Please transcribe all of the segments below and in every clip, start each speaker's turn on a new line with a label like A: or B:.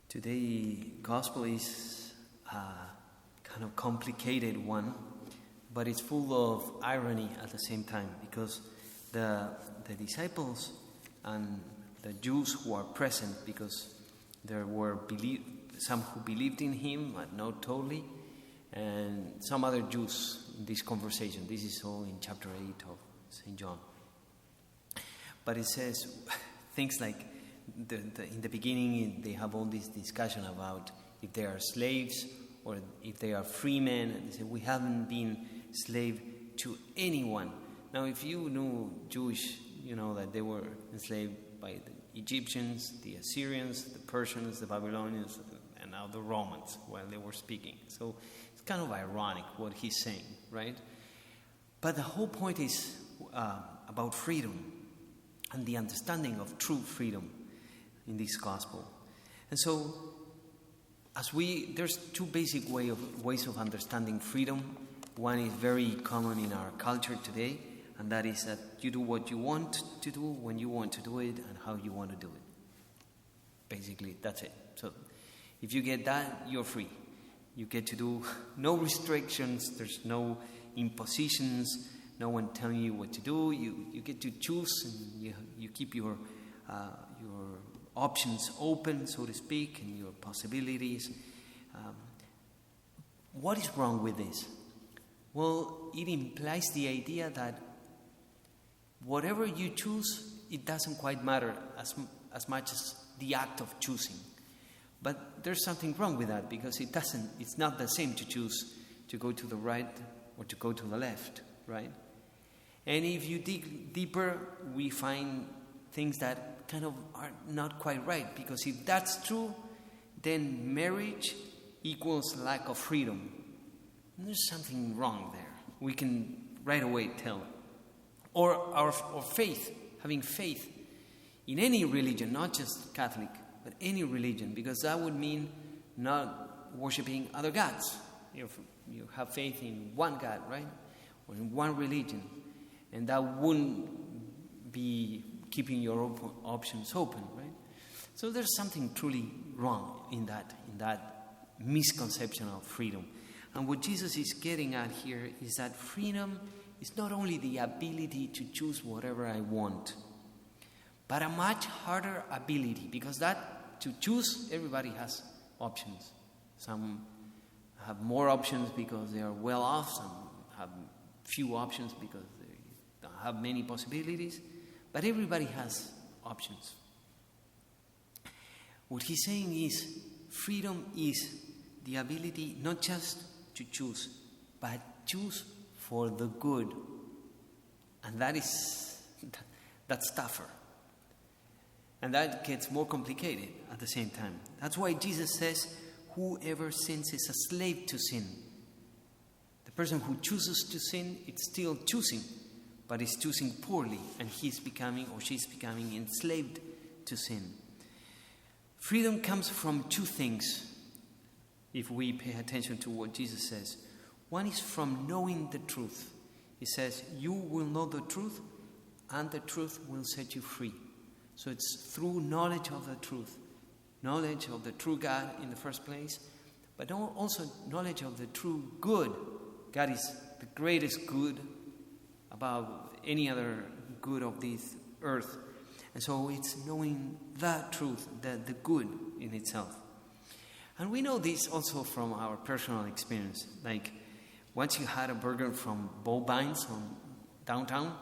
A: Today, gospel is a kind of complicated one, but it's full of irony at the same time, because the disciples and the Jews who are present, because there were some who believed in him, but not totally, and some other Jews in this conversation. This is all in chapter 8 of St. John. But it says things like, in the beginning they have all this discussion about if they are slaves or if they are free men, and they say, we haven't been slave to anyone. Now, if you knew Jewish, you know that they were enslaved by the Egyptians, the Assyrians, the Persians, the Babylonians, and now the Romans while they were speaking. So it's kind of ironic what he's saying, right? But the whole point is about freedom and the understanding of true freedom in this gospel. And so there's two basic ways of understanding freedom. One is very common in our culture today, and that is that you do what you want to do, when you want to do it, and how you want to do it. Basically, that's it. So if you get that, you're free. You get to do no restrictions, there's no impositions, no one telling you what to do. You get to choose, and you keep your options open, so to speak, and your possibilities. What is wrong with this? Well, it implies the idea that whatever you choose, it doesn't quite matter as much as the act of choosing. But there's something wrong with that, because it's not the same to choose to go to the right or to go to the left, right? And if you dig deeper, we find things that kind of are not quite right, because if that's true, then marriage equals lack of freedom. And there's something wrong there. We can right away tell. Or our faith, having faith in any religion, not just Catholic, but any religion, because that would mean not worshiping other gods. You have faith in one God, right? Or in one religion. And that wouldn't be keeping your options open, right? So there's something truly wrong in that misconception of freedom. And what Jesus is getting at here is that freedom is not only the ability to choose whatever I want, but a much harder ability, because that to choose, everybody has options. Some have more options because they are well off, some have few options because they don't have many possibilities. But everybody has options. What he's saying is, freedom is the ability not just to choose, but choose for the good. And that's tougher. And that gets more complicated at the same time. That's why Jesus says, whoever sins is a slave to sin. The person who chooses to sin, it's still choosing, but is choosing poorly, and he's becoming or she's becoming enslaved to sin. Freedom comes from two things, if we pay attention to what Jesus says. One is from knowing the truth. He says, you will know the truth, and the truth will set you free. So it's through knowledge of the truth, knowledge of the true God in the first place, but also knowledge of the true good. God is the greatest good about any other good of this earth. And so it's knowing that truth, the good in itself. And we know this also from our personal experience. Like, once you had a burger from Bovines on downtown,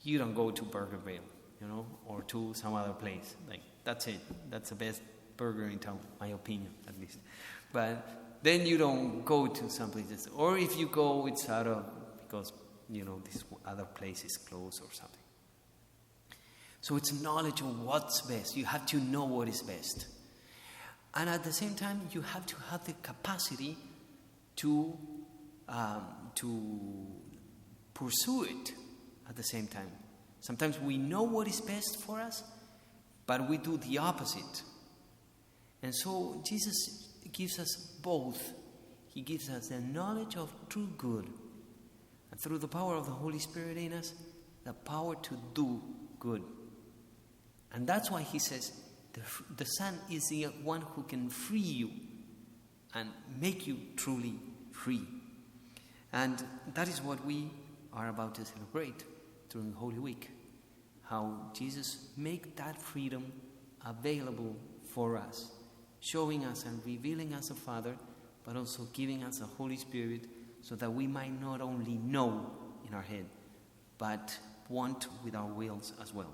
A: you don't go to Burgerville, or to some other place. Like, that's it. That's the best burger in town, my opinion, at least. But then you don't go to some places. Or if you go, it's because this other place is closed or something. So it's knowledge of what's best. You have to know what is best. And at the same time, you have to have the capacity to pursue it at the same time. Sometimes we know what is best for us, but we do the opposite. And so Jesus gives us both. He gives us the knowledge of true good, and through the power of the Holy Spirit in us, the power to do good. And that's why he says, the Son is the one who can free you and make you truly free. And that is what we are about to celebrate during Holy Week. How Jesus made that freedom available for us, showing us and revealing us a Father, but also giving us a Holy Spirit so that we might not only know in our head, but want with our wills as well.